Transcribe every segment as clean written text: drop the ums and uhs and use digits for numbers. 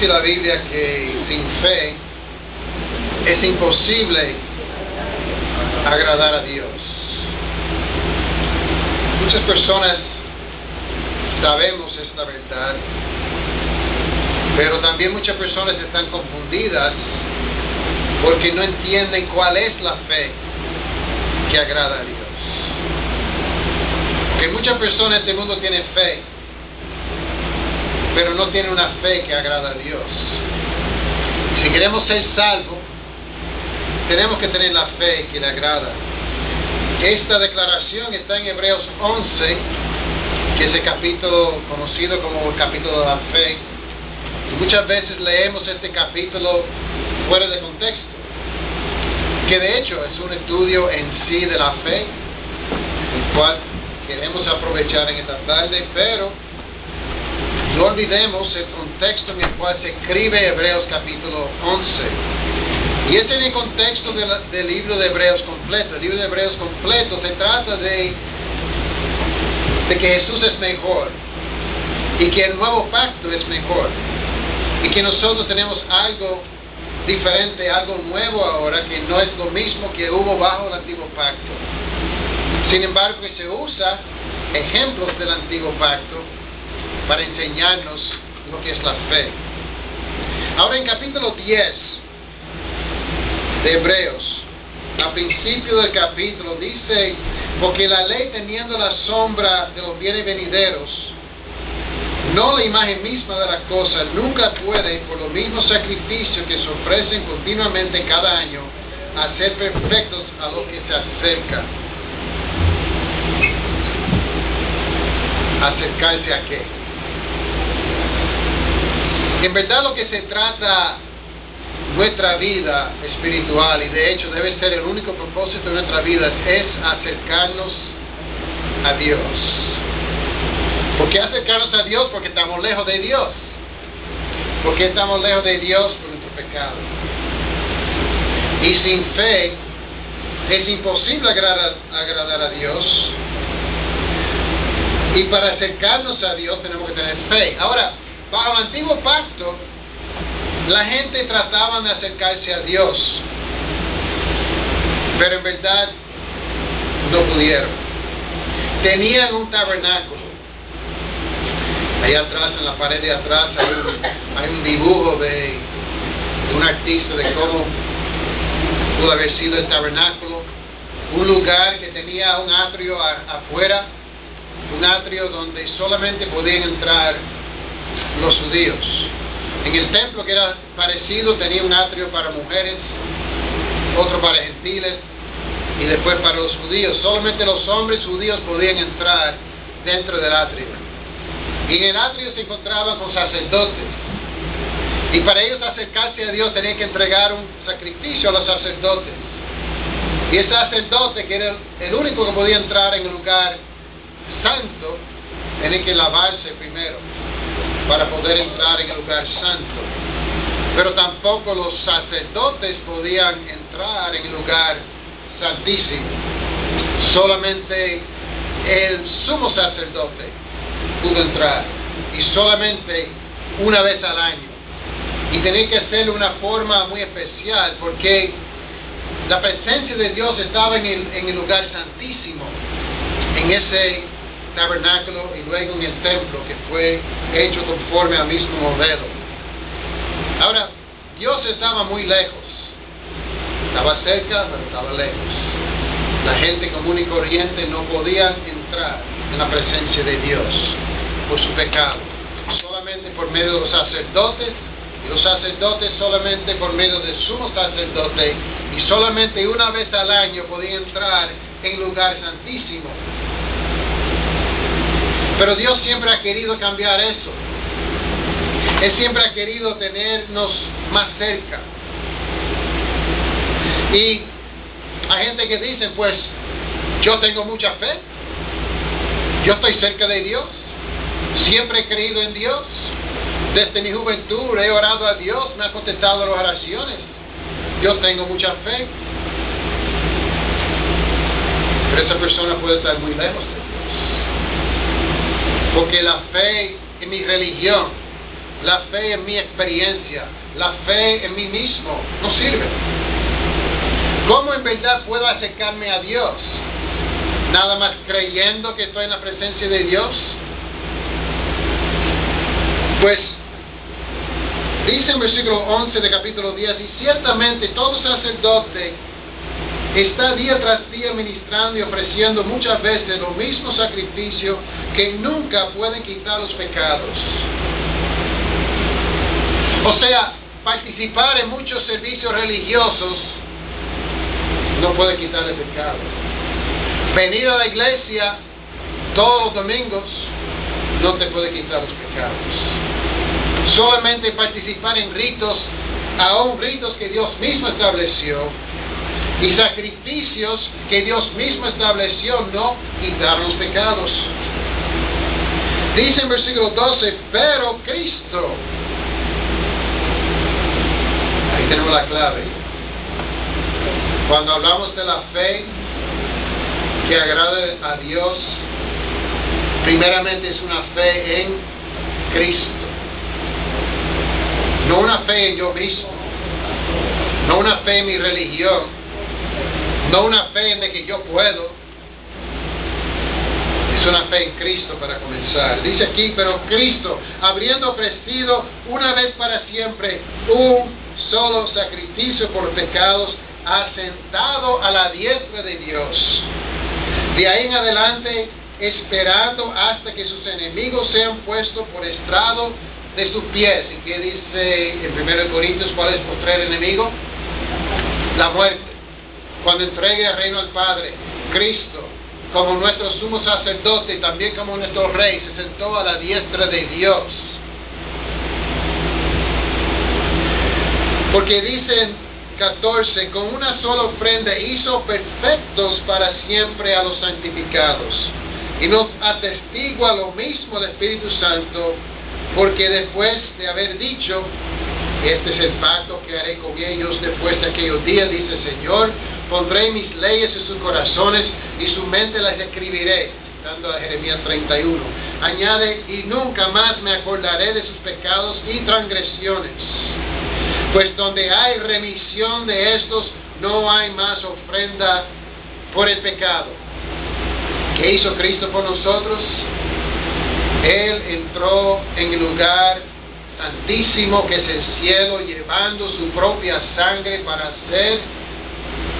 Dice la Biblia que sin fe es imposible agradar a Dios. Muchas personas sabemos esta verdad, pero también muchas personas están confundidas porque no entienden cuál es la fe que agrada a Dios. Porque muchas personas en este mundo tienen fe, pero no tienen una fe que agrada a Dios. Si queremos ser salvos, tenemos que tener la fe que le agrada. Esta declaración está en Hebreos 11, que es el capítulo conocido como el capítulo de la fe. Y muchas veces leemos este capítulo fuera de contexto, que de hecho es un estudio en sí de la fe, el cual queremos aprovechar en esta tarde, pero no olvidemos el contexto en el cual se escribe Hebreos capítulo 11. Y este es el contexto del libro de Hebreos completo. El libro de Hebreos completo se trata de que Jesús es mejor, y que el nuevo pacto es mejor, y que nosotros tenemos algo diferente, algo nuevo ahora, que no es lo mismo que hubo bajo el antiguo pacto. Sin embargo, que se usa ejemplos del antiguo pacto para enseñarnos lo que es la fe. Ahora en capítulo 10 de Hebreos, al principio del capítulo, dice: porque la ley, teniendo la sombra de los bienes venideros, no la imagen misma de las cosas, nunca puede, por los mismos sacrificios que se ofrecen continuamente cada año, hacer perfectos a los que se acercan. ¿Acercarse a qué? En verdad lo que se trata nuestra vida espiritual, y de hecho debe ser el único propósito de nuestra vida, es acercarnos a Dios. ¿Por qué acercarnos a Dios? Porque estamos lejos de Dios. ¿Por qué estamos lejos de Dios? Por nuestro pecado. Y sin fe es imposible agradar a Dios. Y para acercarnos a Dios tenemos que tener fe. Ahora, bajo el antiguo pacto, la gente trataba de acercarse a Dios, pero en verdad no pudieron. Tenían un tabernáculo. Allá atrás, en la pared de atrás, hay un dibujo de un artista de cómo pudo haber sido el tabernáculo. Un lugar que tenía un atrio afuera, un atrio donde solamente podían entrar los judíos. En el templo, que era parecido, tenía un atrio para mujeres, otro para gentiles y después para los judíos. Solamente los hombres judíos podían entrar dentro del atrio. Y en el atrio se encontraban con sacerdotes. Y para ellos acercarse a Dios tenían que entregar un sacrificio a los sacerdotes. Y el sacerdote, que era el único que podía entrar en el lugar santo, tenía que lavarse primero para poder entrar en el lugar santo. Pero tampoco los sacerdotes podían entrar en el lugar santísimo. Solamente el sumo sacerdote pudo entrar, y solamente una vez al año. Y tenía que hacerlo de una forma muy especial, porque la presencia de Dios estaba en el lugar santísimo, en ese tabernáculo, y luego en el templo, que fue hecho conforme al mismo modelo. Ahora, Dios estaba muy lejos. Estaba cerca, pero estaba lejos. La gente común y corriente no podía entrar en la presencia de Dios por su pecado. Solamente por medio de los sacerdotes, y los sacerdotes solamente por medio del sumo sacerdote, y solamente una vez al año podían entrar en el lugar santísimo. Pero Dios siempre ha querido cambiar eso. Él siempre ha querido tenernos más cerca. Y hay gente que dice, pues, yo tengo mucha fe, yo estoy cerca de Dios, siempre he creído en Dios, desde mi juventud he orado a Dios, me ha contestado las oraciones, yo tengo mucha fe. Pero esa persona puede estar muy lejos de Dios. Porque la fe en mi religión, la fe en mi experiencia, la fe en mí mismo, no sirve. ¿Cómo en verdad puedo acercarme a Dios? ¿Nada más creyendo que estoy en la presencia de Dios? Pues dice en versículo 11 de capítulo 10, y ciertamente todo sacerdote está día tras día ministrando y ofreciendo muchas veces lo mismo sacrificio que nunca pueden quitar los pecados. O sea, participar en muchos servicios religiosos no puede quitar el pecado. Venir a la iglesia todos los domingos no te puede quitar los pecados. Solamente participar en ritos, aún ritos que Dios mismo estableció, y sacrificios que Dios mismo estableció, no quitar los pecados. Dice en versículo 12, pero Cristo. Ahí tenemos la clave. Cuando hablamos de la fe que agrade a Dios, primeramente es una fe en Cristo. No una fe en yo mismo, no una fe en mi religión, no una fe en de que yo puedo. Es una fe en Cristo para comenzar. Dice aquí, pero Cristo, habiendo ofrecido una vez para siempre un solo sacrificio por pecados, asentado a la diestra de Dios. De ahí en adelante, esperando hasta que sus enemigos sean puestos por estrado de sus pies. ¿Y qué dice en 1 Corintios? ¿Cuál es el postrer enemigo? La muerte. Cuando entregue el reino al Padre, Cristo, como nuestro sumo sacerdote y también como nuestro rey, se sentó a la diestra de Dios. Porque dice en 14, con una sola ofrenda hizo perfectos para siempre a los santificados. Y nos atestigua lo mismo el Espíritu Santo, porque después de haber dicho, este es el pacto que haré con ellos después de aquellos días, dice el Señor, pondré mis leyes en sus corazones y su mente las escribiré, citando a Jeremías 31. Añade, y nunca más me acordaré de sus pecados y transgresiones. Pues donde hay remisión de estos, no hay más ofrenda por el pecado. ¿Qué hizo Cristo por nosotros? Él entró en el lugar santísimo que es el cielo, llevando su propia sangre para hacer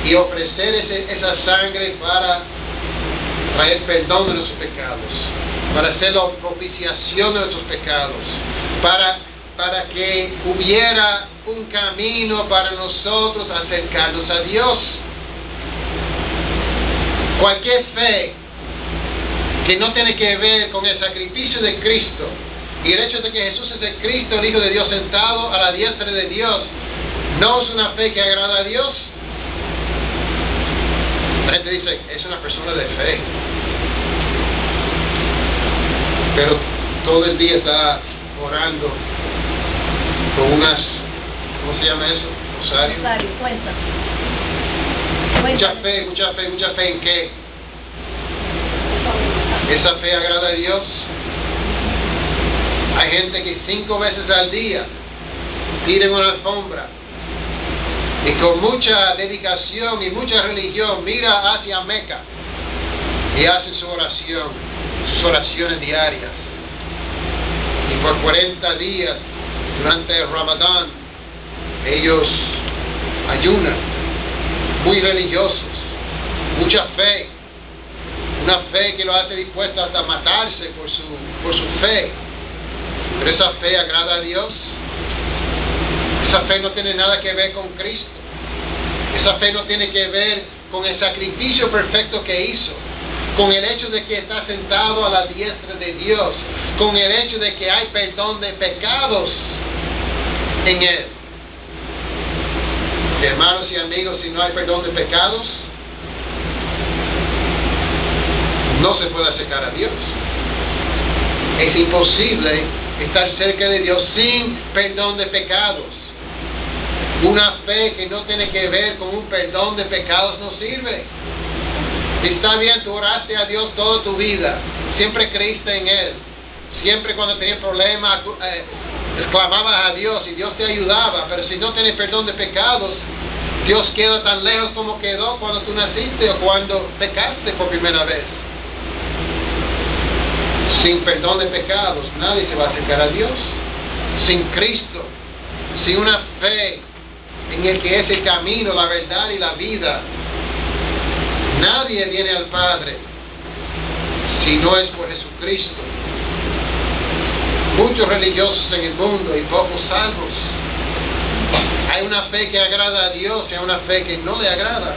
y ofrecer esa sangre para traer perdón de nuestros pecados, para hacer la propiciación de nuestros pecados, para que hubiera un camino para nosotros acercarnos a Dios. Cualquier fe que no tiene que ver con el sacrificio de Cristo y el hecho de que Jesús es el Cristo, el Hijo de Dios sentado a la diestra de Dios, no es una fe que agrada a Dios. La gente dice, es una persona de fe, pero todo el día está orando con unas, ¿cómo se llama eso? Rosario. Cuenta. Mucha fe ¿en qué? ¿Esa fe agrada a Dios? Hay gente que 5 veces al día tiran una alfombra y con mucha dedicación y mucha religión mira hacia Meca y hace su oración, sus oraciones diarias. Y por 40 días durante el Ramadán ellos ayunan, muy religiosos, mucha fe, una fe que lo hace dispuesto hasta matarse por su fe. Pero esa fe agrada a Dios. Esa fe no tiene nada que ver con Cristo. Esa fe no tiene que ver con el sacrificio perfecto que hizo, con el hecho de que está sentado a la diestra de Dios, con el hecho de que hay perdón de pecados en Él. Hermanos y amigos, si no hay perdón de pecados, no se puede acercar a Dios. Es imposible estar cerca de Dios sin perdón de pecados. Una fe que no tiene que ver con un perdón de pecados no sirve. Está bien, tú oraste a Dios toda tu vida, siempre creíste en Él, siempre cuando tenías problemas clamabas a Dios y Dios te ayudaba, pero si no tienes perdón de pecados, Dios queda tan lejos como quedó cuando tú naciste o cuando pecaste por primera vez. Sin perdón de pecados, nadie se va a acercar a Dios. Sin Cristo, sin una fe en el que es el camino, la verdad y la vida, nadie viene al Padre si no es por Jesucristo. Muchos religiosos en el mundo y pocos salvos. Hay una fe que agrada a Dios y hay una fe que no le agrada.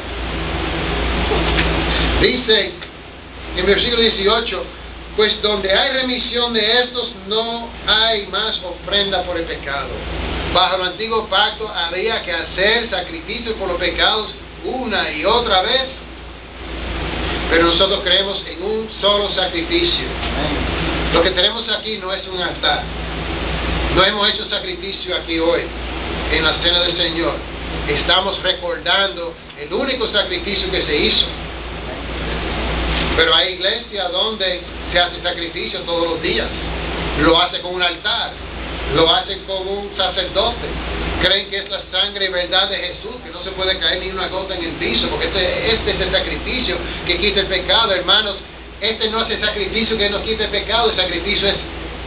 Dice en versículo 18, pues donde hay remisión de estos no hay más ofrenda por el pecado. Bajo el antiguo pacto había que hacer sacrificios por los pecados una y otra vez, pero nosotros creemos en un solo sacrificio. Lo que tenemos aquí no es un altar. No hemos hecho sacrificio aquí hoy en la cena del Señor. Estamos recordando el único sacrificio que se hizo. Pero hay iglesias donde se hace sacrificio todos los días. Lo hace con un altar, lo hacen con un sacerdote. Creen que es la sangre y verdad de Jesús, que no se puede caer ni una gota en el piso, porque este es el sacrificio que quita el pecado, hermanos. Este no es el sacrificio que nos quita el pecado, el sacrificio es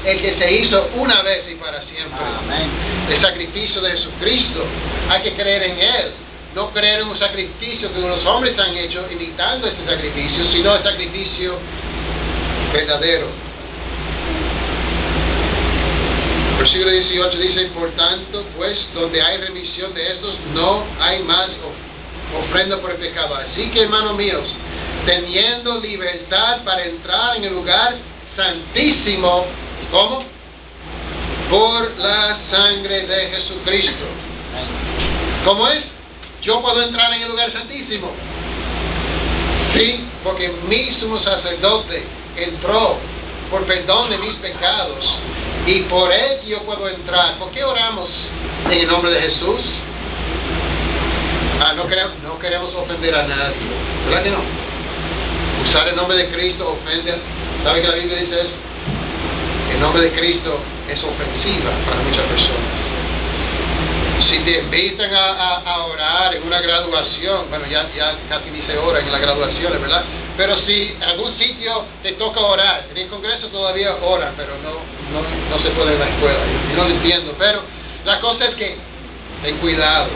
el que se hizo una vez y para siempre. Amén. El sacrificio de Jesucristo. Hay que creer en Él. No creer en un sacrificio que los hombres han hecho imitando este sacrificio, sino el sacrificio verdadero. Versículo 18 dice, por tanto, pues, donde hay remisión de estos, no hay más ofrenda por el pecado. Así que, hermanos míos, teniendo libertad para entrar en el lugar santísimo, ¿cómo? Por la sangre de Jesucristo. ¿Cómo es? Yo puedo entrar en el lugar santísimo. Sí, porque mi sumo sacerdote entró por perdón de mis pecados y por él yo puedo entrar. ¿Por qué oramos en el nombre de Jesús? No queremos ofender a nadie, ¿verdad que no? Usar el nombre de Cristo ofende. ¿Sabe que la Biblia dice eso? El nombre de Cristo es ofensiva para muchas personas. Si te invitan a orar en una graduación, bueno, ya casi ni se ora en las graduaciones, ¿verdad? Pero si en algún sitio te toca orar, en el Congreso todavía oran, pero no se puede en la escuela. Yo no lo entiendo, pero la cosa es que ten cuidado.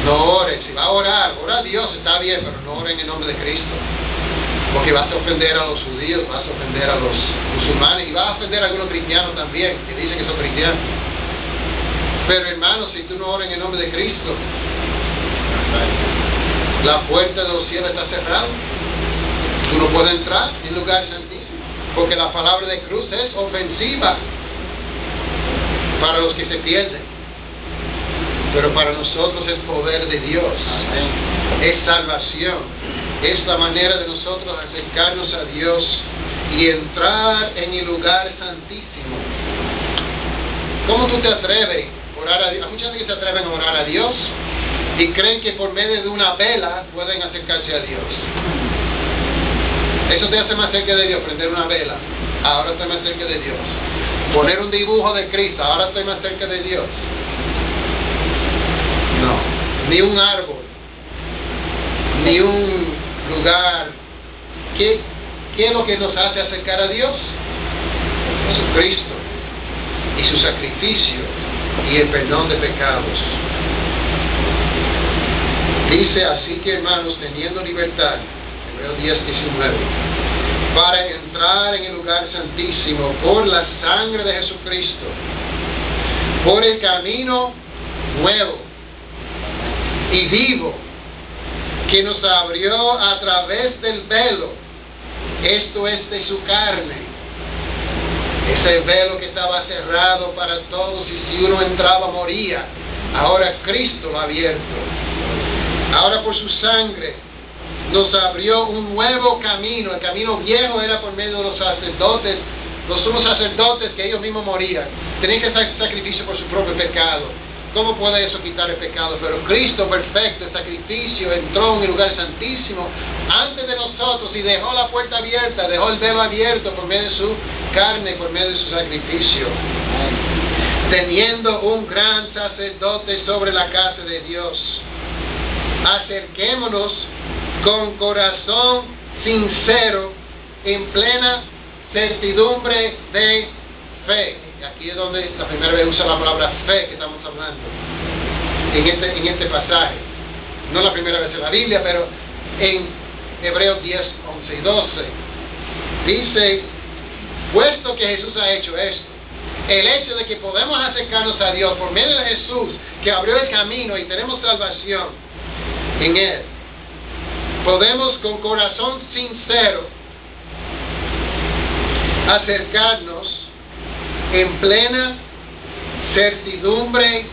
No ores. Si va a orar, ora a Dios, está bien, pero no ore en el nombre de Cristo. Porque vas a ofender a los judíos, vas a ofender a los musulmanes y vas a ofender a algunos cristianos también, que dicen que son cristianos. Pero hermanos, si tú no oras en el nombre de Cristo, la puerta de los cielos está cerrada. Tú no puedes entrar en el lugar santísimo, porque la palabra de cruz es ofensiva para los que se pierden. Pero para nosotros es poder de Dios. Es salvación. Es la manera de nosotros acercarnos a Dios y entrar en el lugar santísimo. ¿Cómo tú te atreves a orar a Dios? Hay mucha gente que se atreven a orar a Dios y creen que por medio de una vela pueden acercarse a Dios. Eso te hace más cerca de Dios, prender una vela. Ahora estoy más cerca de Dios. Poner un dibujo de Cristo. Ahora estoy más cerca de Dios. No, ni un árbol, ni un lugar. ¿Qué es lo que nos hace acercar a Dios? Jesucristo y su sacrificio y el perdón de pecados. Dice así que, hermanos, teniendo libertad, Hebreos 10:19, para entrar en el lugar santísimo por la sangre de Jesucristo, por el camino nuevo y vivo que nos abrió a través del velo, esto es de su carne. Ese velo que estaba cerrado para todos y si uno entraba moría. Ahora Cristo lo ha abierto. Ahora por su sangre nos abrió un nuevo camino. El camino viejo era por medio de los sacerdotes, los sumos sacerdotes, que ellos mismos morían. Tenían que hacer sacrificio por su propio pecado. ¿Cómo puede eso quitar el pecado? Pero Cristo perfecto, el sacrificio, entró en el lugar santísimo antes de nosotros y dejó la puerta abierta, dejó el velo abierto por medio de su carne, por medio de su sacrificio. teniendo un gran sacerdote sobre la casa de Dios, acerquémonos con corazón sincero, en plena certidumbre de fe. Y aquí es donde la primera vez usa la palabra fe que estamos hablando en este pasaje. No la primera vez en la Biblia, pero en Hebreos 10, 11 y 12 dice: puesto que Jesús ha hecho esto, el hecho de que podemos acercarnos a Dios por medio de Jesús, que abrió el camino y tenemos salvación en Él, podemos con corazón sincero acercarnos en plena certidumbre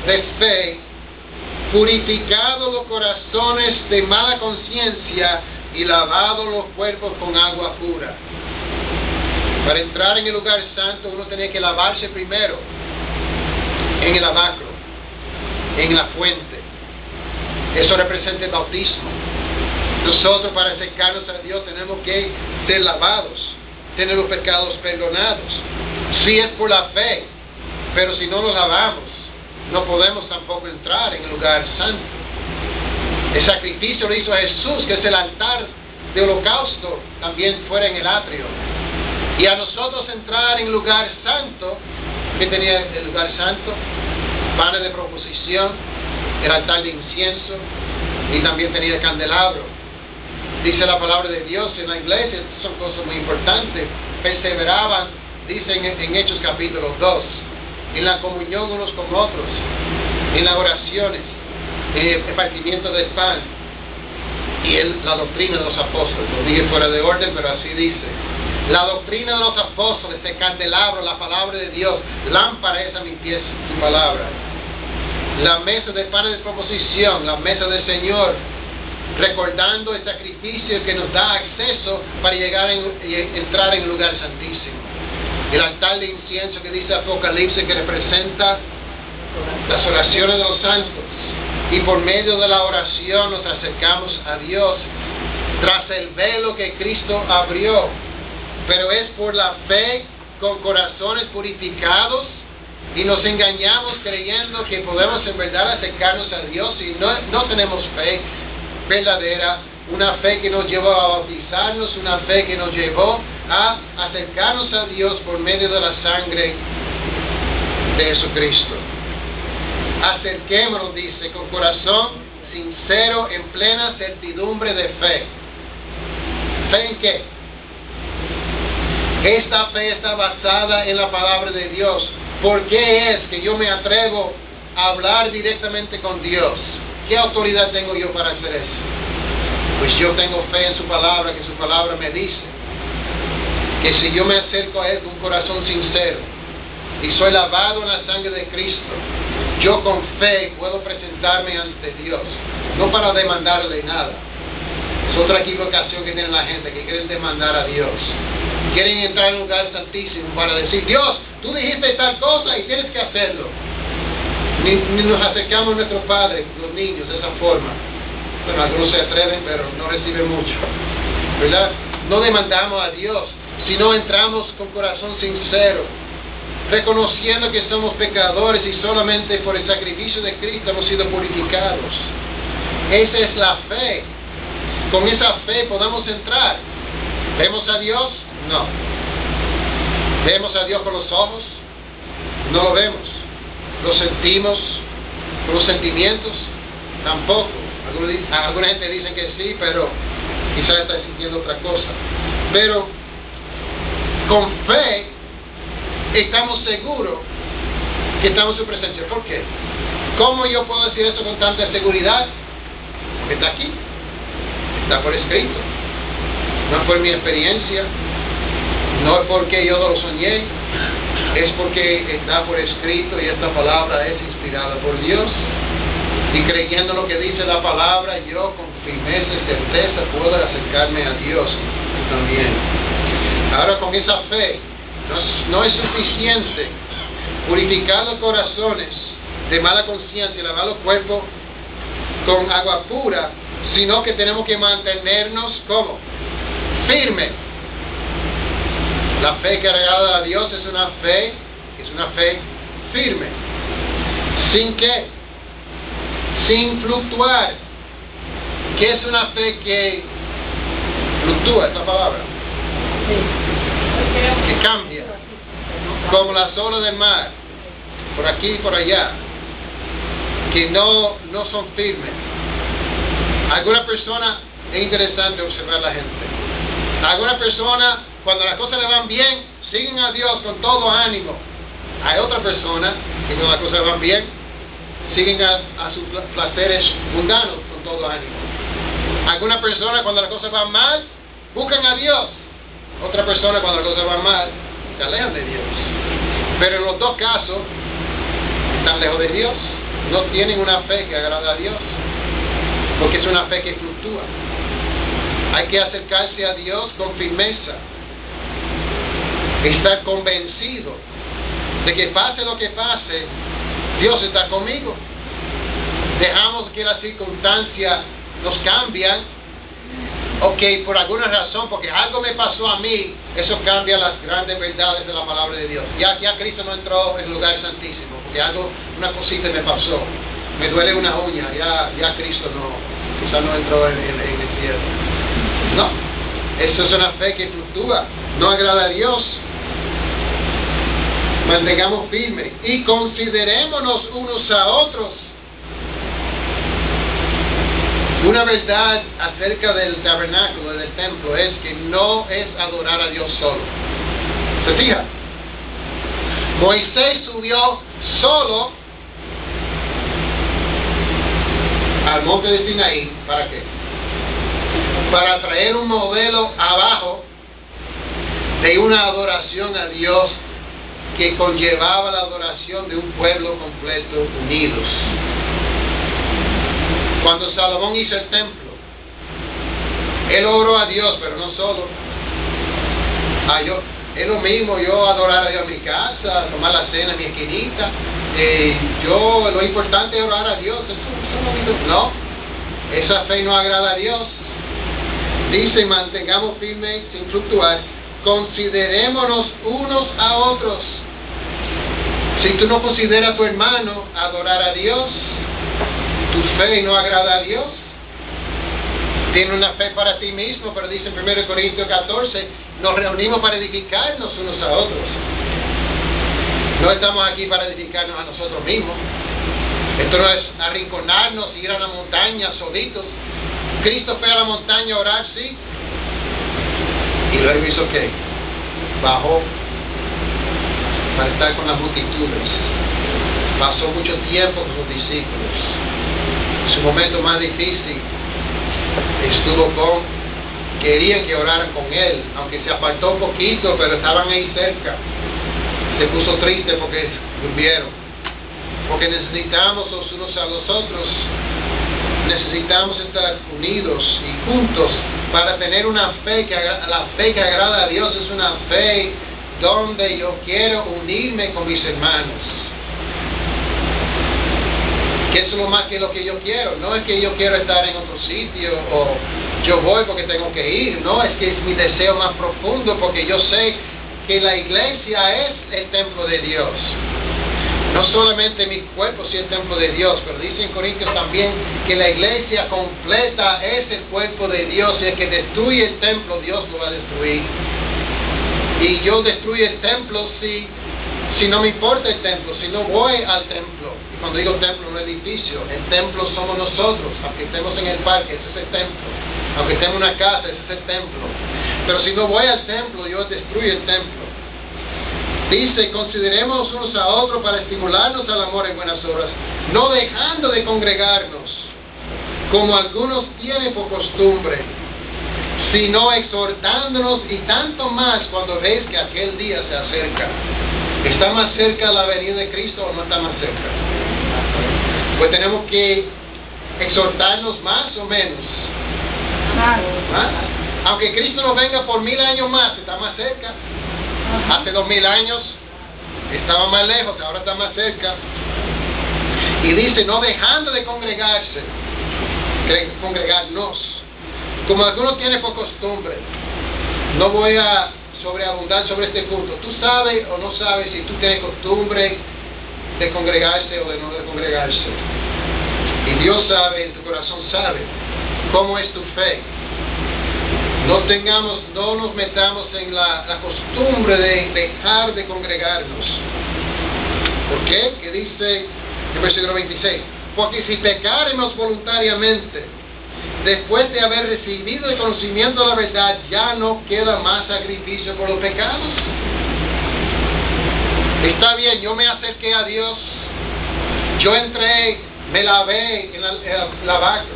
de fe, purificados los corazones de mala conciencia y lavados los cuerpos con agua pura. Para entrar en el lugar santo uno tenía que lavarse primero en el lavacro, en la fuente. Eso representa el bautismo. Nosotros, para acercarnos a Dios, tenemos que ser lavados, tener los pecados perdonados. Sí, es por la fe, pero si no nos lavamos, no podemos tampoco entrar en el lugar santo. El sacrificio lo hizo Jesús, que es el altar de holocausto, también fuera en el atrio. Y a nosotros entrar en el lugar santo, ¿qué tenía el lugar santo? Panes de proposición, el altar de incienso, y también tenía el candelabro. Dice la palabra de Dios en la iglesia, estas son cosas muy importantes, perseveraban, dicen en Hechos capítulo 2, en la comunión unos con otros, en las oraciones, en el partimiento del pan, y la doctrina de los apóstoles. Lo dije fuera de orden, pero así dice. La doctrina de los apóstoles, el candelabro, la palabra de Dios, lámpara es a mi pies tu palabra. La mesa de pan de proposición, la mesa del Señor, recordando el sacrificio que nos da acceso para entrar en el lugar santísimo. El altar de incienso que dice Apocalipsis, que representa las oraciones de los santos, y por medio de la oración nos acercamos a Dios tras el velo que Cristo abrió. Pero es por la fe, con corazones purificados, y nos engañamos creyendo que podemos en verdad acercarnos a Dios, y no tenemos fe verdadera, una fe que nos llevó a bautizarnos, una fe que nos llevó a acercarnos a Dios por medio de la sangre de Jesucristo. Acerquémonos, dice, con corazón sincero, en plena certidumbre de fe. ¿Fe en qué? Esta fe está basada en la palabra de Dios. ¿Por qué es que yo me atrevo a hablar directamente con Dios? ¿Qué autoridad tengo yo para hacer eso? Pues yo tengo fe en su palabra, que su palabra me dice que si yo me acerco a Él con un corazón sincero y soy lavado en la sangre de Cristo, yo con fe puedo presentarme ante Dios, no para demandarle nada. Es otra equivocación que tiene la gente, que quieren demandar a Dios. Quieren entrar en un lugar santísimo para decir: Dios, tú dijiste tal cosa y tienes que hacerlo. Ni nos acercamos a nuestro Padre, los niños, de esa forma. Bueno, algunos se atreven, pero no reciben mucho, ¿verdad? No demandamos a Dios, sino entramos con corazón sincero, reconociendo que somos pecadores y solamente por el sacrificio de Cristo hemos sido purificados. Esa es la fe. Con esa fe podamos entrar. ¿Vemos a Dios? No. ¿Vemos a Dios con los ojos? No lo vemos. ¿Lo sentimos con los sentimientos? Tampoco. Alguna gente dice que sí, pero quizás está sintiendo otra cosa. Pero con fe estamos seguros que estamos en su presencia. ¿Por qué? ¿Cómo yo puedo decir eso con tanta seguridad? Porque está aquí. Está por escrito. No es por mi experiencia, no es porque yo lo soñé, es porque está por escrito y esta palabra es inspirada por Dios. Y creyendo lo que dice la palabra, yo con firmeza y certeza puedo acercarme a Dios también. Ahora, con esa fe no es suficiente purificar los corazones de mala conciencia y lavar los cuerpos con agua pura, sino que tenemos que mantenernos como firme. La fe que agrada a Dios es una fe firme. ¿Sin qué? Sin fluctuar. ¿Qué es una fe que fluctúa, esta palabra? Que cambia. Como las olas del mar. Por aquí y por allá. Que no son firmes. Algunas personas, es interesante observar a la gente. Algunas personas, cuando las cosas le van bien, siguen a Dios con todo ánimo. Hay otras personas que cuando las cosas le van bien, siguen a sus placeres mundanos con todo ánimo. Algunas personas, cuando las cosas van mal, buscan a Dios. Otras personas, cuando las cosas van mal, se alejan de Dios. Pero en los dos casos, están lejos de Dios. No tienen una fe que agrada a Dios, porque es una fe que fluctúa. Hay que acercarse a Dios con firmeza, estar convencido de que pase lo que pase, Dios está conmigo. Dejamos que las circunstancias nos cambian, ok, por alguna razón, porque algo me pasó a mí, eso cambia las grandes verdades de la palabra de Dios. Ya Cristo no entró en el lugar santísimo, porque una cosita me pasó, me duele una uña, ya Cristo quizás no entró en el cielo. No, eso es una fe que fluctúa, no agrada a Dios. Mantengamos firmes y considerémonos unos a otros. Una verdad acerca del tabernáculo, del templo, es que no es adorar a Dios solo. ¿Se fija? Moisés subió solo al monte de Sinaí. ¿Para qué? Para traer un modelo abajo de una adoración a Dios que conllevaba la adoración de un pueblo completo unidos. Cuando Salomón hizo el templo, él oró a Dios, pero no solo. Es lo mismo, yo adorar a Dios en mi casa, tomar la cena en mi esquinita. Lo importante es orar a Dios. No, esa fe no agrada a Dios. Dice, mantengamos firmes sin fluctuar, considerémonos unos a otros. Si tú no consideras a tu hermano adorar a Dios, tu fe no agrada a Dios. Tiene una fe para ti mismo, pero dice en 1 Corintios 14, nos reunimos para edificarnos unos a otros. No estamos aquí para edificarnos a nosotros mismos. Esto no es arrinconarnos y ir a la montaña solitos. Cristo fue a la montaña a orar, sí. Y luego hizo ¿qué? Bajó para estar con las multitudes. Pasó mucho tiempo con sus discípulos. En su momento más difícil, querían que oraran con él, aunque se apartó un poquito, pero estaban ahí cerca. Se puso triste porque durmieron. Porque necesitamos los unos a los otros. Necesitamos estar unidos y juntos para tener una fe la fe que agrada a Dios es una fe donde yo quiero unirme con mis hermanos. Que eso es lo más que lo que yo quiero. No es que yo quiero estar en otro sitio o yo voy porque tengo que ir. No, es que es mi deseo más profundo porque yo sé que la iglesia es el templo de Dios. No solamente mi cuerpo sí es el templo de Dios, pero dice en Corintios también que la iglesia completa es el cuerpo de Dios y el que destruye el templo, Dios lo va a destruir. Y yo destruyo el templo si no me importa el templo, si no voy al templo. Y cuando digo templo, no edificio, el templo somos nosotros, aunque estemos en el parque, ese es el templo. Aunque estemos en una casa, ese es el templo. Pero si no voy al templo, yo destruyo el templo. Dice, consideremos unos a otros para estimularnos al amor en buenas obras, no dejando de congregarnos, como algunos tienen por costumbre, sino exhortándonos y tanto más cuando veis que aquel día se acerca. ¿Está más cerca la venida de Cristo o no está más cerca? Pues tenemos que exhortarnos más o menos. ¿Ah? Aunque Cristo no venga por 1000 años más, está más cerca. Hace 2000 años estaba más lejos, ahora está más cerca. Y dice, no dejando de congregarnos, como algunos tienen por costumbre. No voy a sobreabundar sobre este punto. Tú sabes o no sabes si tú tienes costumbre de congregarse o de no de congregarse. Y Dios sabe, en tu corazón sabe cómo es tu fe. No nos metamos en la costumbre de dejar de congregarnos. ¿Por qué? Que dice en versículo 26, porque si pecaremos voluntariamente, después de haber recibido el conocimiento de la verdad, ya no queda más sacrificio por los pecados. Está bien, yo me acerqué a Dios, yo entré, me lavé en el lavacro,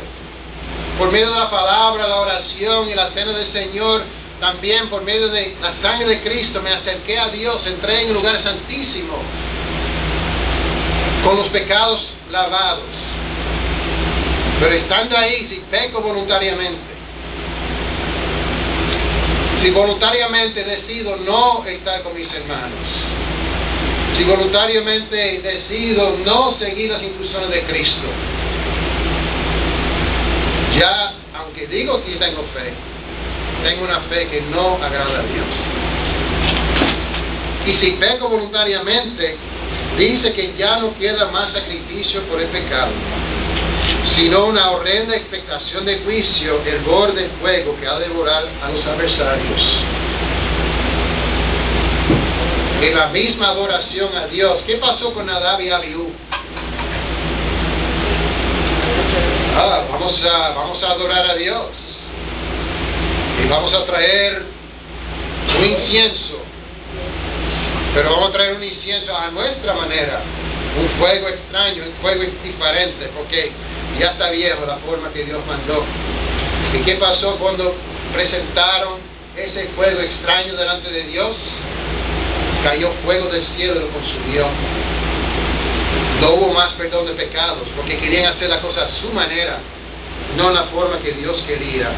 por medio de la palabra, la oración y la cena del Señor, también por medio de la sangre de Cristo, me acerqué a Dios, entré en el lugar santísimo, con los pecados lavados. Pero estando ahí, si peco voluntariamente, si voluntariamente decido no estar con mis hermanos, si voluntariamente decido no seguir las instrucciones de Cristo, ya, aunque digo que tengo fe, tengo una fe que no agrada a Dios. Y si peco voluntariamente, dice que ya no queda más sacrificio por el pecado, sino una horrenda expectación de juicio, el borde del fuego que ha de devorar a los adversarios. En la misma adoración a Dios, ¿qué pasó con Nadab y Abiú? Vamos a adorar a Dios y vamos a traer un incienso, pero vamos a traer un incienso a nuestra manera, un fuego extraño, un fuego diferente, porque ya está viejo la forma que Dios mandó. ¿Y qué pasó cuando presentaron ese fuego extraño delante de Dios? Cayó fuego del cielo y lo consumió. No hubo más perdón de pecados, porque querían hacer la cosa a su manera, no en la forma que Dios quería.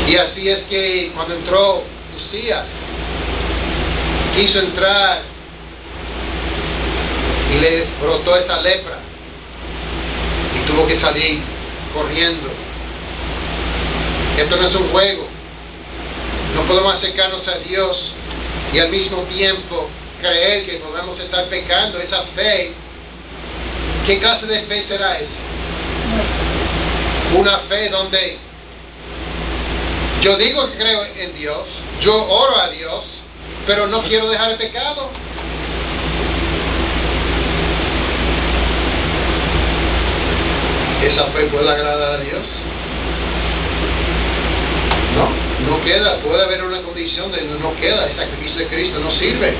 Y así es que cuando entró Usías, quiso entrar y le brotó esta lepra y tuvo que salir corriendo. Esto no es un juego. No podemos acercarnos a Dios y al mismo tiempo creer que podemos estar pecando. Esa fe, ¿qué clase de fe será esa? Una fe donde yo digo que creo en Dios, yo oro a Dios, pero no quiero dejar el pecado. ¿Esa fe puede agradar a Dios? No queda. Puede haber una condición de no queda. El sacrificio de Cristo no sirve.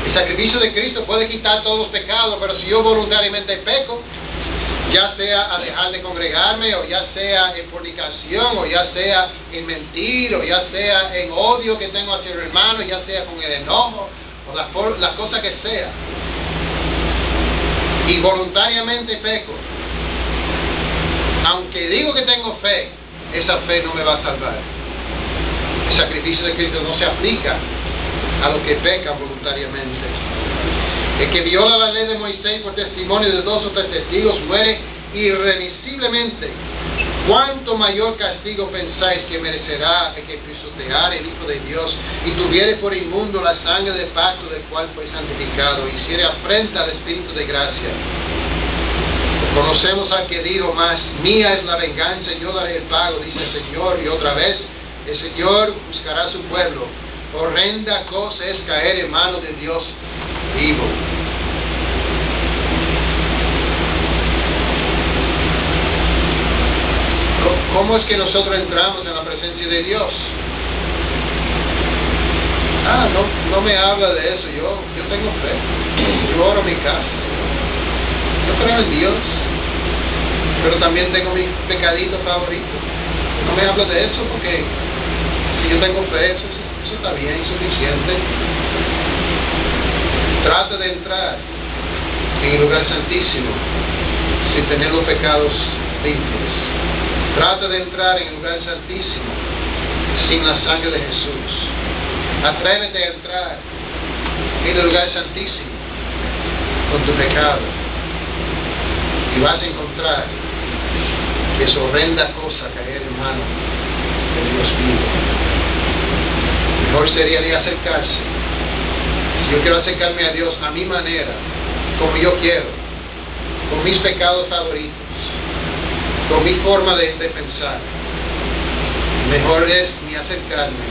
El sacrificio de Cristo puede quitar todos los pecados, pero si yo voluntariamente peco, ya sea a dejar de congregarme, o ya sea en fornicación, o ya sea en mentir, o ya sea en odio que tengo hacia el hermano, ya sea con el enojo, o la cosa que sea, y voluntariamente peco, aunque digo que tengo fe, esa fe no me va a salvar. El sacrificio de Cristo no se aplica a los que pecan voluntariamente. El que viola la ley de Moisés por testimonio de 2 o 3 testigos muere irremisiblemente. ¿Cuánto mayor castigo pensáis que merecerá el que pisoteare el Hijo de Dios y tuviere por inmundo la sangre del pacto del cual fue santificado, y hiciere afrenta al Espíritu de gracia? Conocemos al que dijo más: mía es la venganza, yo daré el pago, dice el Señor. Y otra vez, el Señor buscará a su pueblo. Horrenda cosa es caer en manos de Dios vivo. ¿Cómo es que nosotros entramos en la presencia de Dios? No me habla de eso. Yo tengo fe. Yo oro en mi casa. Yo creo en Dios. Pero también tengo mi pecadito favorito. No me habla de eso, porque si yo tengo fe, eso está bien, suficiente. Trata de entrar en el lugar santísimo sin tener los pecados limpios. Trata de entrar en el lugar santísimo sin la sangre de Jesús. Atrévete a entrar en el lugar santísimo con tu pecado, y vas a encontrar que es horrenda cosa caer en manos de Dios vivo. Mejor sería de acercarse. Si Yo quiero acercarme a Dios a mi manera, como yo quiero, con mis pecados favoritos, con mi forma de pensar. Mejor es ni acercarme,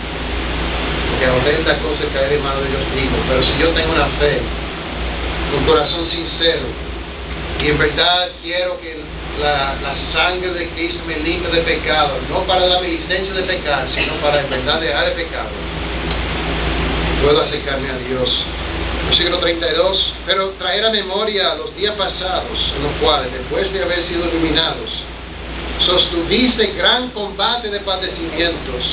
porque a horrenda cosa caer en manos de Dios mismo. Pero si yo tengo una fe, un corazón sincero, y en verdad quiero que la sangre de Cristo me limpie de pecado, no para darme licencia de pecar, sino para en verdad dejar de pecado, puedo acercarme a Dios. Versículo 32, pero traer a memoria los días pasados, en los cuales, después de haber sido iluminados, sostuviste gran combate de padecimientos.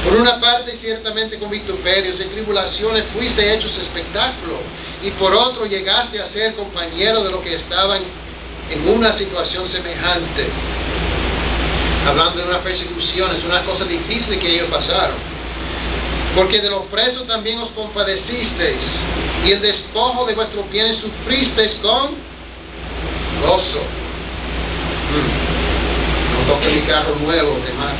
Por una parte, ciertamente con vituperios y tribulaciones fuiste hechos espectáculo, y por otro llegaste a ser compañero de los que estaban en una situación semejante. Hablando de una persecución, es una cosa difícil que ellos pasaron. Porque de los presos también os compadecisteis, y el despojo de vuestros bienes sufristeis con gozo. No toque mi carro nuevo, demás.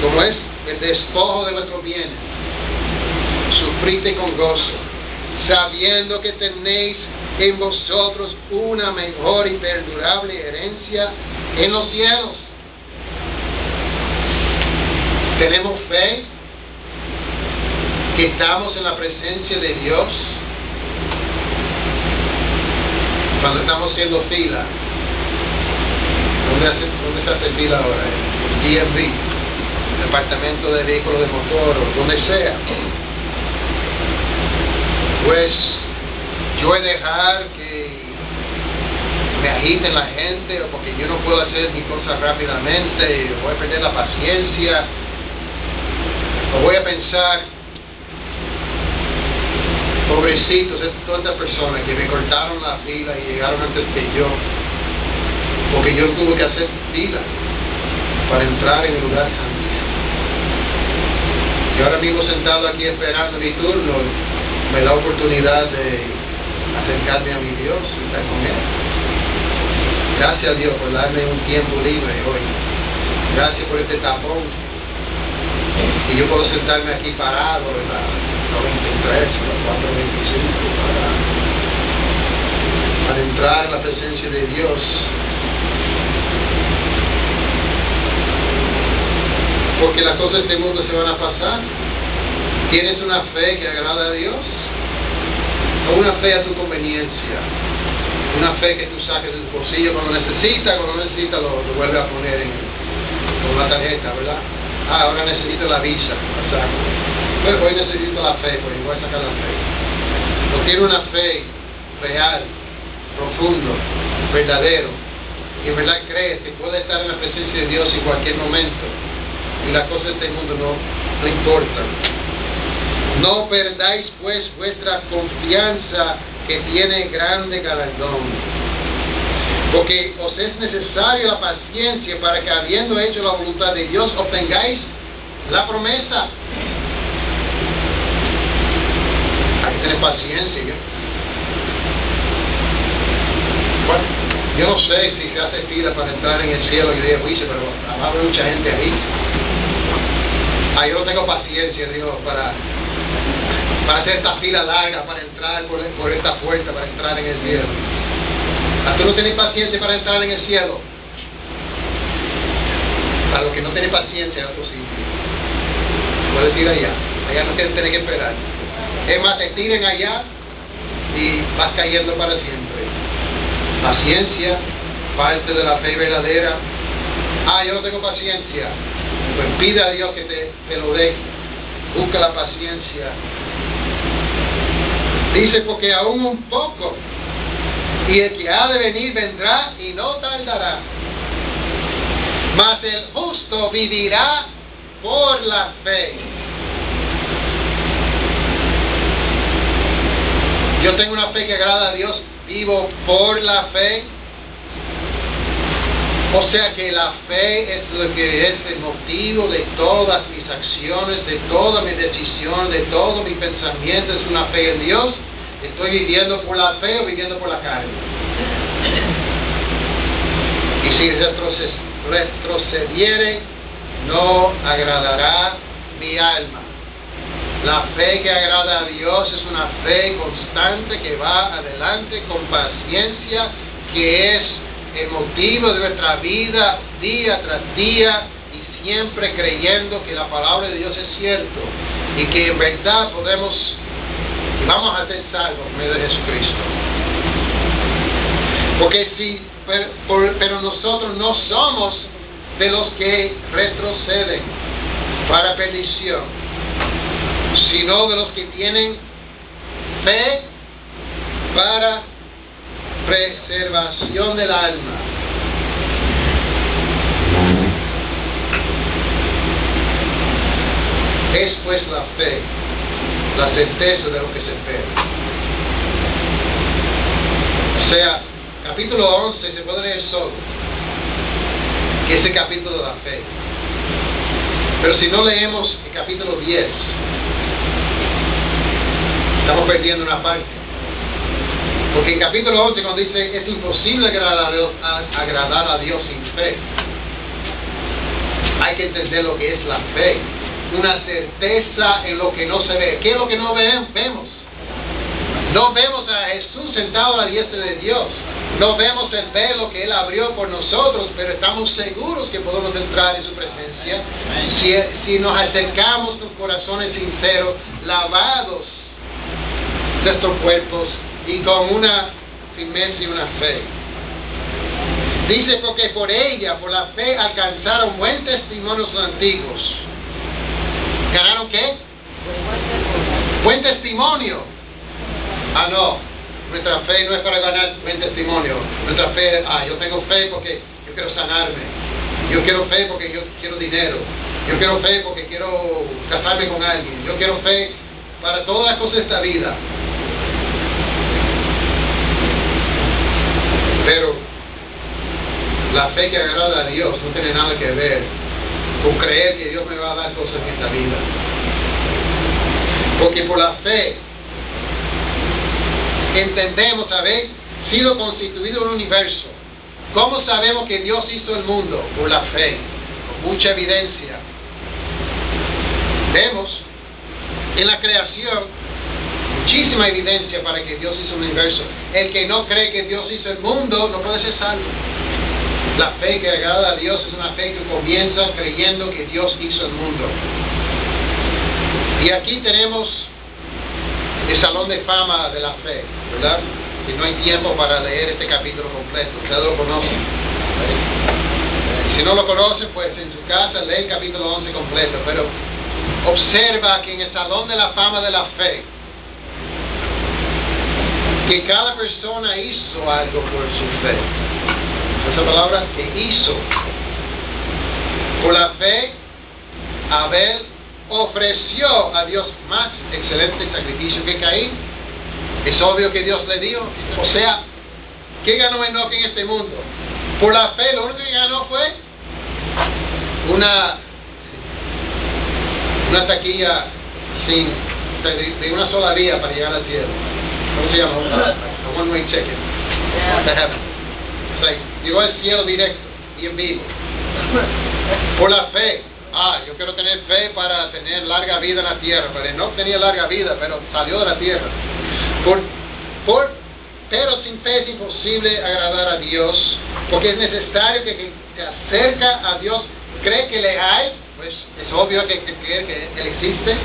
¿Cómo es? El despojo de vuestros bienes sufriste con gozo, sabiendo que tenéis en vosotros una mejor y perdurable herencia en los cielos. Tenemos fe que estamos en la presencia de Dios cuando estamos haciendo fila. ¿Dónde se hace fila ahora? El DMV, Departamento de Vehículos de Motor, o donde sea. Pues yo he de dejar que me agiten la gente, o porque yo no puedo hacer mis cosas rápidamente, voy a perder la paciencia, o voy a pensar, pobrecitos, todas estas personas que me cortaron la fila y llegaron antes que yo, porque yo tuve que hacer fila para entrar en el lugar santo. Y ahora mismo sentado aquí esperando mi turno, me da oportunidad de acercarme a mi Dios y estar con Él. Gracias a Dios por darme un tiempo libre hoy. Gracias por este tapón. Y yo puedo sentarme aquí parado en la 93, en la 425, para entrar en la presencia de Dios. Porque las cosas de este mundo se van a pasar. ¿Tienes una fe que agrada a Dios? ¿O una fe a tu conveniencia? Una fe que tú saques del bolsillo cuando necesitas lo vuelves a poner con una tarjeta, ¿verdad? Ahora necesito la visa, la saco. Pues hoy necesito la fe, pues voy a sacar la fe. No tiene una fe real, profundo, verdadero, y en verdad crees que puede estar en la presencia de Dios en cualquier momento, y las cosas de este mundo no importan. No perdáis pues vuestra confianza, que tiene grande galardón, porque os es necesario la paciencia para que, habiendo hecho la voluntad de Dios, obtengáis la promesa. Hay que tener paciencia, ¿no? Bueno, yo no sé si se hace fila para entrar en el cielo y de juicio, pero habrá mucha gente ahí. Yo no tengo paciencia, Dios, para hacer esta fila larga, para entrar por esta puerta, para entrar en el cielo. ¿Tú no tienes paciencia para entrar en el cielo? Para los que no tienen paciencia, es otro sitio. Puedes ir allá no tienes que esperar. Es más, te tiren allá y vas cayendo para siempre. Paciencia, parte de la fe verdadera. Yo no tengo paciencia. Pues pide a Dios que te lo dé. Busca la paciencia. Dice, porque aún un poco, y el que ha de venir vendrá y no tardará. Mas el justo vivirá por la fe. Yo tengo una fe que agrada a Dios, vivo por la fe. O sea que la fe es lo que es el motivo de todas mis acciones, de todas mis decisiones, de todos mis pensamientos. Es una fe en Dios. ¿Estoy viviendo por la fe o viviendo por la carne? Y si retrocediere, no agradará mi alma. La fe que agrada a Dios es una fe constante que va adelante con paciencia, que es el motivo de nuestra vida día tras día y siempre creyendo que la palabra de Dios es cierto y que en verdad vamos a ser salvos por medio de Jesucristo. Porque pero nosotros no somos de los que retroceden para perdición, sino de los que tienen fe para preservación del alma. Es pues la fe, la certeza de lo que se espera. O sea, capítulo 11 se puede leer solo, que es el capítulo de la fe. Pero si no leemos el capítulo 10, estamos perdiendo una parte. Porque en capítulo 11 cuando dice es imposible agradar a Dios sin fe, hay que entender lo que es la fe. Una certeza en lo que no se ve. ¿Qué es lo que no vemos? No vemos a Jesús sentado a la diestra de Dios. No vemos el velo que Él abrió por nosotros, pero estamos seguros que podemos entrar en su presencia si nos acercamos con corazones sinceros, lavados nuestros cuerpos y con una firmeza y una fe. Dice porque por ella, por la fe, alcanzaron buen testimonio los antiguos. ¿Ganaron qué? Buen testimonio. Ah, no. Nuestra fe no es para ganar buen testimonio. Nuestra fe, yo tengo fe porque yo quiero sanarme. Yo quiero fe porque yo quiero dinero. Yo quiero fe porque quiero casarme con alguien. Yo quiero fe para todas las cosas de esta vida. Pero la fe que agrada a Dios no tiene nada que ver con creer que Dios me va a dar cosas en esta vida. Porque por la fe entendemos haber sido constituido un universo. ¿Cómo sabemos que Dios hizo el mundo? Por la fe, con mucha evidencia. Vemos en la creación muchísima evidencia para que Dios hizo un universo. El que no cree que Dios hizo el mundo no puede ser salvo. La fe que agrada a Dios es una fe que comienza creyendo que Dios hizo el mundo. Y aquí tenemos el salón de fama de la fe, ¿verdad? Y no hay tiempo para leer este capítulo completo. Ustedes lo conocen. Si no lo conocen, pues en su casa lee el capítulo 11 completo. Pero observa que en el salón de la fama de la fe, que cada persona hizo algo por su fe. Esa palabra que hizo. Por la fe, Abel ofreció a Dios más excelente sacrificio que Caín. Es obvio que Dios le dio. O sea, ¿qué ganó Enoc en este mundo? Por la fe, lo único que ganó fue una taquilla de una sola vía para llegar al cielo. ¿Cómo se llama? A one-way ticket. To heaven. O sea, llegó al cielo directo y en vivo. Por la fe. Yo quiero tener fe para tener larga vida en la tierra. Pero no tenía larga vida, pero salió de la tierra. Pero sin fe es imposible agradar a Dios, porque es necesario que te acerca a Dios, cree que le hay, pues es obvio que cree que Él existe,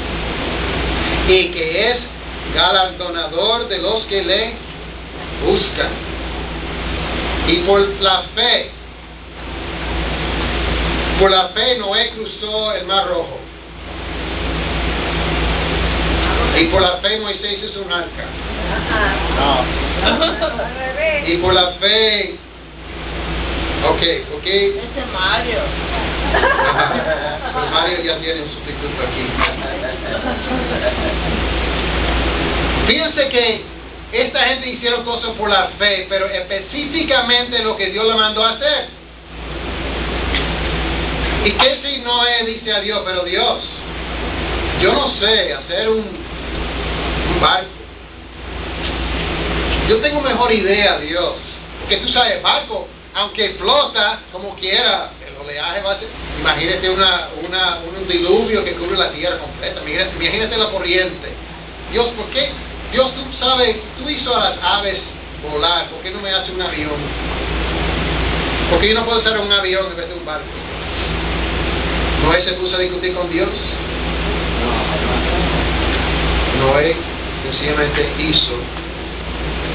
y que es galardonador de los que le buscan. Y por la fe Noé cruzó el Mar Rojo. Y por la fe Moisés hizo un arca. Y por la fe, porque Ese Mario. Pues Mario ya tiene un sustituto aquí. Fíjense que esta gente hicieron cosas por la fe, pero específicamente lo que Dios le mandó a hacer. ¿Y qué si Noé dice a Dios, pero Dios, yo no sé hacer un barco? Yo tengo mejor idea, Dios. Porque tú sabes, barco, aunque flota como quiera, el oleaje va a ser, imagínate un diluvio que cubre la tierra completa, imagínate la corriente. Dios, ¿por qué? Dios, tú sabes, tú hizo a las aves volar, ¿por qué no me hace un avión? ¿Por qué yo no puedo hacer un avión en vez de un barco? Noé se puso a discutir con Dios. Noé sencillamente hizo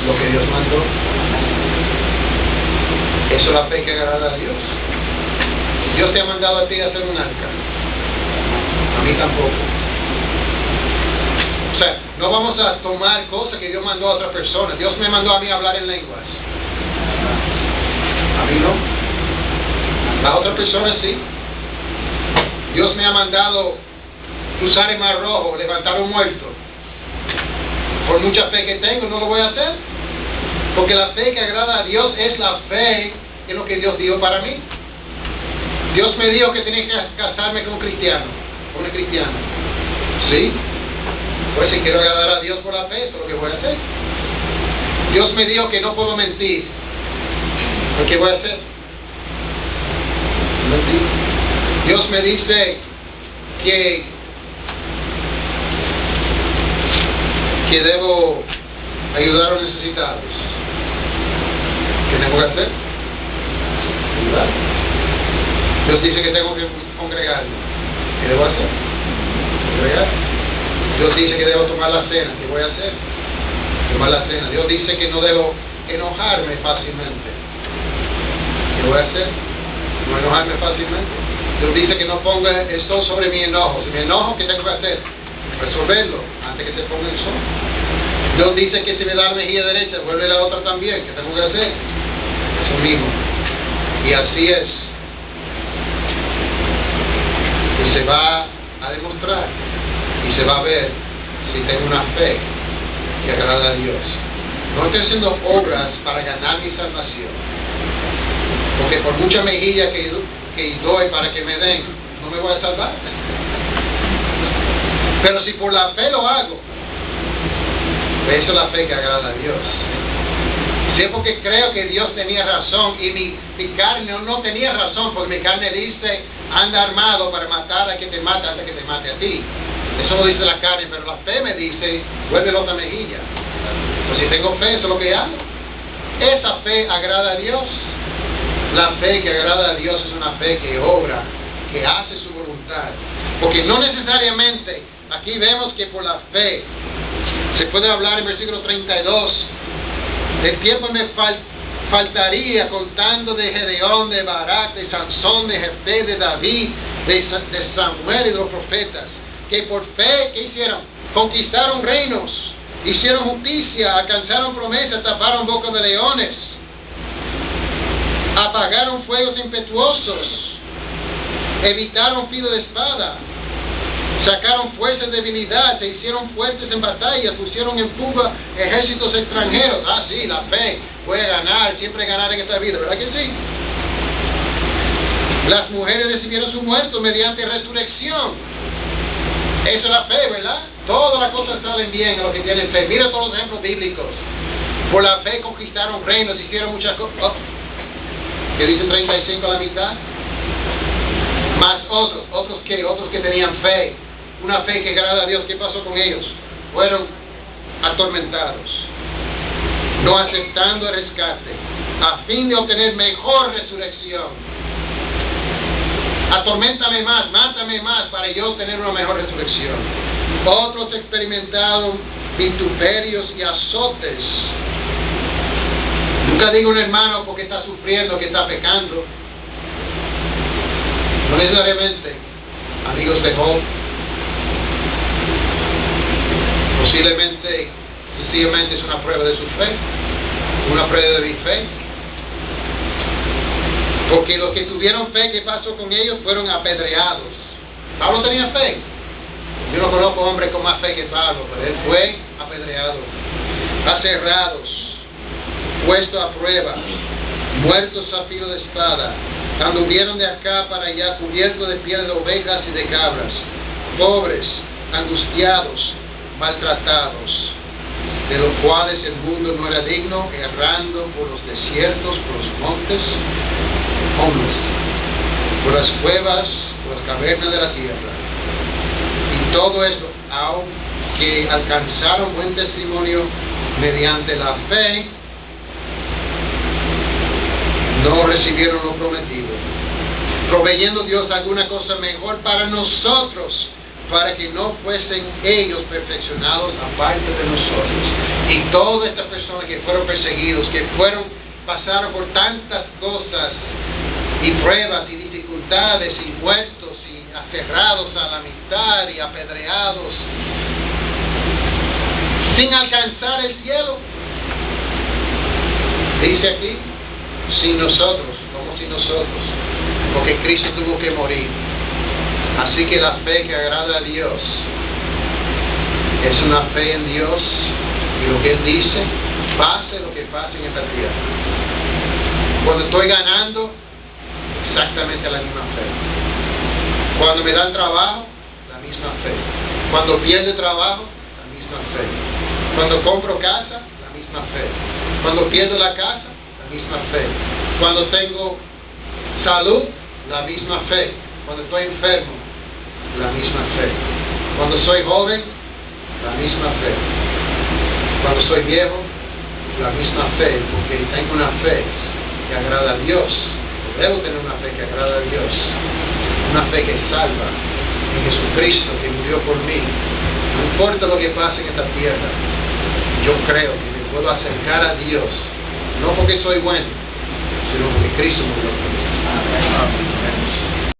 lo que Dios mandó. Eso es la fe que agrada a Dios. Dios te ha mandado a ti a hacer un arca. A mí tampoco. O sea, no vamos a tomar cosas que Dios mandó a otras personas. Dios me mandó a mí a hablar en lenguas. A mí no. A otras personas sí. Dios me ha mandado cruzar el mar rojo, levantar un muerto. Por mucha fe que tengo, no lo voy a hacer. Porque la fe que agrada a Dios es la fe en lo que Dios dijo para mí. Dios me dijo que tenía que casarme con un cristiano, con una cristiana. ¿Sí? Pues si quiero agradar a Dios por la fe, eso es lo que voy a hacer. Dios me dijo que no puedo mentir. ¿Qué voy a hacer? Mentir. Dios me dice que debo ayudar a los necesitados. ¿Qué tengo que hacer? Ayudar. Dios dice que tengo que congregarme. ¿Qué debo hacer? Congregar. Dios dice que debo tomar la cena. ¿Qué voy a hacer? Tomar la cena. Dios dice que no debo enojarme fácilmente. ¿Qué voy a hacer? No enojarme fácilmente. Dios dice que no ponga esto sobre mi enojo. Si me enojo, ¿qué tengo que hacer? Resolverlo antes que se ponga el sol. Dios dice que si me da la mejilla derecha, vuelve la otra también. ¿Qué tengo que hacer? Eso mismo. Y así es. Y se va a demostrar y se va a ver si tengo una fe que agrada a Dios. No estoy haciendo obras para ganar mi salvación. Porque por mucha mejilla que doy para que me den, no me voy a salvar. Pero si por la fe lo hago, esa es la fe que agrada a Dios. Si es porque creo que Dios tenía razón y mi carne no tenía razón, porque mi carne dice, anda armado para matar a que te mate hasta que te mate a ti. Eso lo dice la carne, pero la fe me dice, vuelve la otra mejilla. Pues si tengo fe, eso es lo que hago. Esa fe agrada a Dios. La fe que agrada a Dios es una fe que obra, que hace su voluntad. Porque no necesariamente, aquí vemos que por la fe, se puede hablar en versículo 32, el tiempo me faltaría contando de Gedeón, de Barak, de Sansón, de Jefté, de David, de Samuel y de los profetas, que por fe, ¿qué hicieron? Conquistaron reinos, hicieron justicia, alcanzaron promesas, taparon bocas de leones, apagaron fuegos impetuosos, evitaron filo de espada, sacaron fuerzas de debilidad, se hicieron fuertes en batalla, pusieron en fuga ejércitos extranjeros. Ah, sí, la fe puede ganar, siempre ganar en esta vida, ¿verdad que sí? Las mujeres recibieron su muerto mediante resurrección. Eso es la fe, ¿verdad? Todas las cosas salen bien a los que tienen fe. Mira todos los ejemplos bíblicos. Por la fe conquistaron reinos, hicieron muchas cosas. ¿Qué dice 35 a la mitad? Más otros que tenían fe, una fe que agrada a Dios. ¿Qué pasó con ellos? Fueron atormentados, no aceptando el rescate, a fin de obtener mejor resurrección. Atorméntame más, mátame más, para yo tener una mejor resurrección. Otros experimentaron vituperios y azotes. Nunca digo un hermano porque está sufriendo, que está pecando. No necesariamente amigos de Job. Posiblemente, sencillamente es una prueba de su fe, una prueba de mi fe. Porque los que tuvieron fe, ¿qué pasó con ellos? Fueron apedreados. Pablo tenía fe. Yo no conozco hombres con más fe que Pablo, pero él fue apedreado, aserrados, puesto a prueba, muertos a filo de espada, anduvieron de acá para allá, cubiertos de piel de ovejas y de cabras, pobres, angustiados, maltratados, de los cuales el mundo no era digno, errando por los desiertos, por los montes, hombres, por las cuevas, por las cavernas de la tierra. Y todo esto, aunque alcanzaron buen testimonio mediante la fe, no recibieron lo prometido, proveyendo Dios alguna cosa mejor para nosotros, para que no fuesen ellos perfeccionados aparte de nosotros. Y todas estas personas que fueron perseguidos, que pasaron por tantas cosas y pruebas y dificultades y muertos y aferrados a la amistad y apedreados, sin alcanzar el cielo. Dice aquí, sin nosotros, como sin nosotros, porque Cristo tuvo que morir. Así que la fe que agrada a Dios es una fe en Dios y lo que Él dice, pase lo que pase en esta tierra. Cuando estoy ganando, exactamente la misma fe. Cuando me dan trabajo, la misma fe. Cuando pierdo trabajo, la misma fe. Cuando compro casa, la misma fe. Cuando pierdo la casa, la misma fe. Cuando tengo salud, la misma fe. Cuando estoy enfermo, la misma fe. Cuando soy joven, la misma fe. Cuando soy viejo, la misma fe, porque tengo una fe que agrada a Dios. Debo tener una fe que agrada a Dios, una fe que salva en Jesucristo que murió por mí. No importa lo que pase en esta tierra, yo creo que me puedo acercar a Dios, no porque soy bueno, sino porque Cristo murió por mí. Amén.